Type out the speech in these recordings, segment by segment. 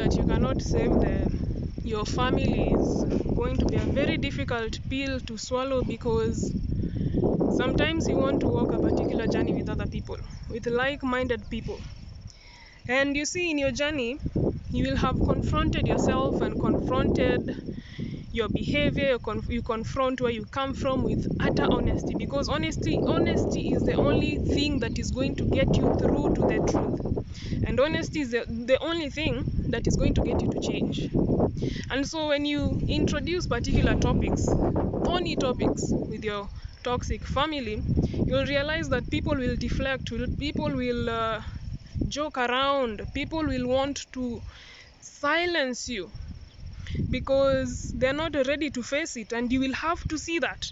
that you cannot save your family is going to be a very difficult pill to swallow, because sometimes you want to walk a particular journey with other people, with like-minded people. And you see, in your journey, you will have confronted yourself and confronted your behavior. You confront where you come from with utter honesty, because honesty is the only thing that is going to get you through to the truth. And honesty is the only thing that is going to get you to change. And so when you introduce particular topics, thorny topics, with your toxic family, you'll realize that people will deflect, people will joke around, people will want to silence you because they're not ready to face it. And you will have to see that.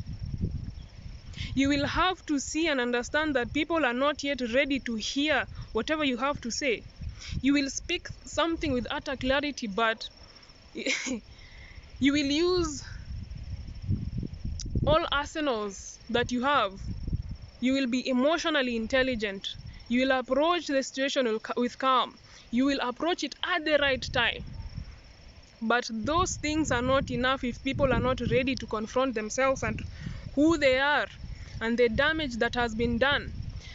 You will have to see and understand that people are not yet ready to hear whatever you have to say. You will speak something with utter clarity, but you will use all arsenals that you have. You will be emotionally intelligent. You will approach the situation with calm. You will approach it at the right time. But those things are not enough if people are not ready to confront themselves and who they are and the damage that has been done.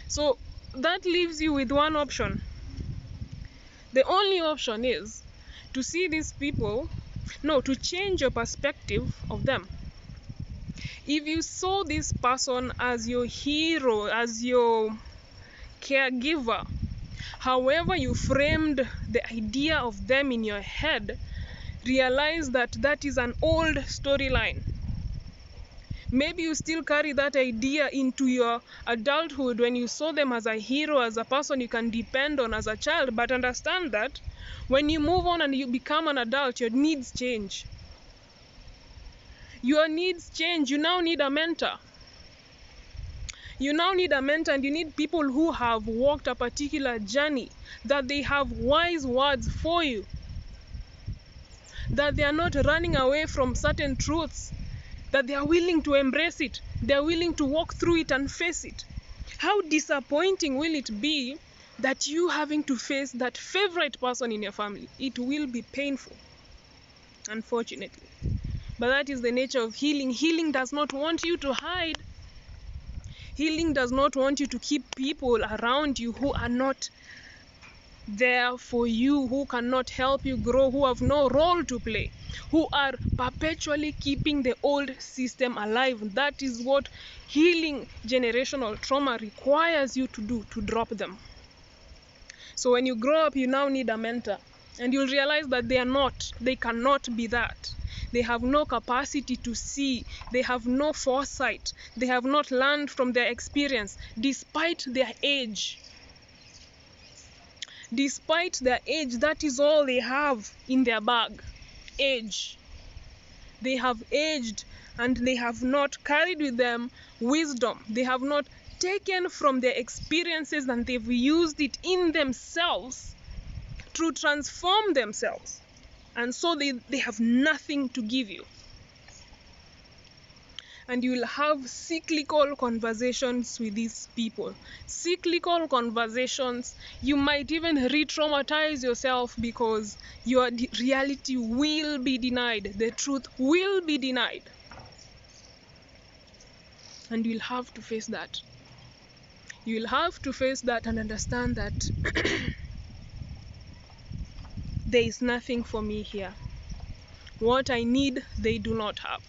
So that leaves you with one option. The only option is to see these people, to change your perspective of them. If you saw this person as your hero, as your caregiver, however you framed the idea of them in your head, realize that that is an old storyline. Maybe you still carry that idea into your adulthood when you saw them as a hero, as a person you can depend on as a child. But understand that when you move on and you become an adult, your needs change. Your needs change. You now need a mentor. You now need a mentor, and you need people who have walked a particular journey, that they have wise words for you, that they are not running away from certain truths, that they are willing to embrace it, they are willing to walk through it and face it. How disappointing will it be that you having to face that favorite person in your family? It will be painful, unfortunately. But that is the nature of healing. Healing does not want you to hide. Healing does not want you to keep people around you who are not there for you, who cannot help you grow, who have no role to play, who are perpetually keeping the old system alive. That is what healing generational trauma requires you to do, to drop them. So when you grow up, you now need a mentor, and you'll realize that they cannot be that. They have no capacity to see. They have no foresight. They have not learned from their experience, despite their age. Despite their age, that is all they have in their bag. Age. They have aged, and they have not carried with them wisdom. They have not taken from their experiences, and they've used it in themselves to transform themselves. And so they have nothing to give you. And you will have cyclical conversations with these people. Cyclical conversations. You might even re-traumatize yourself because your reality will be denied. The truth will be denied. And you'll have to face that. You'll have to face that and understand that there is nothing for me here. What I need, they do not have.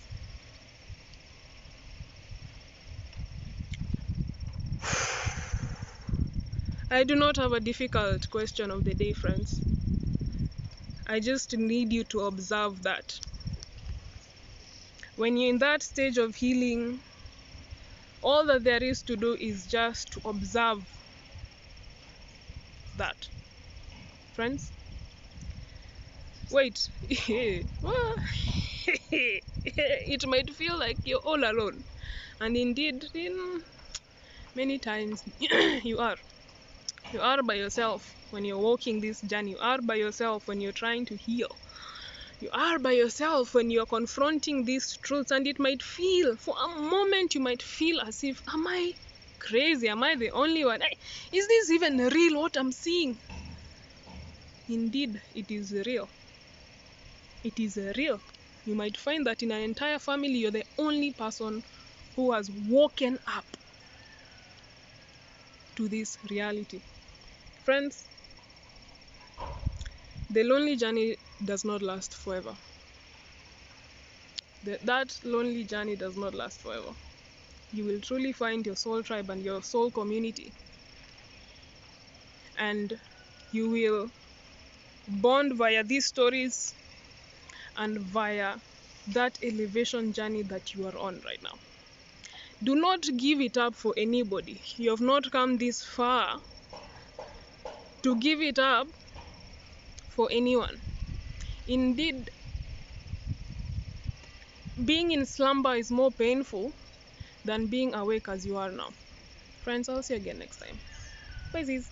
I do not have a difficult question of the day, friends. I just need you to observe that. When you're in that stage of healing, all that there is to do is just to observe that. Friends? Wait. It might feel like you're all alone. And indeed, many times you are. You are by yourself when you're walking this journey. You are by yourself when you're trying to heal. You are by yourself when you're confronting these truths. And it might feel, for a moment, you might feel as if, am I crazy? Am I the only one? Is this even real, what I'm seeing? Indeed, it is real. It is real. You might find that in an entire family, you're the only person who has woken up to this reality. Friends, the lonely journey does not last forever. That lonely journey does not last forever. You will truly find your soul tribe and your soul community. And you will bond via these stories and via that elevation journey that you are on right now. Do not give it up for anybody. You have not come this far to give it up for anyone. Indeed, being in slumber is more painful than being awake as you are now. Friends, I'll see you again next time. Bye, sis.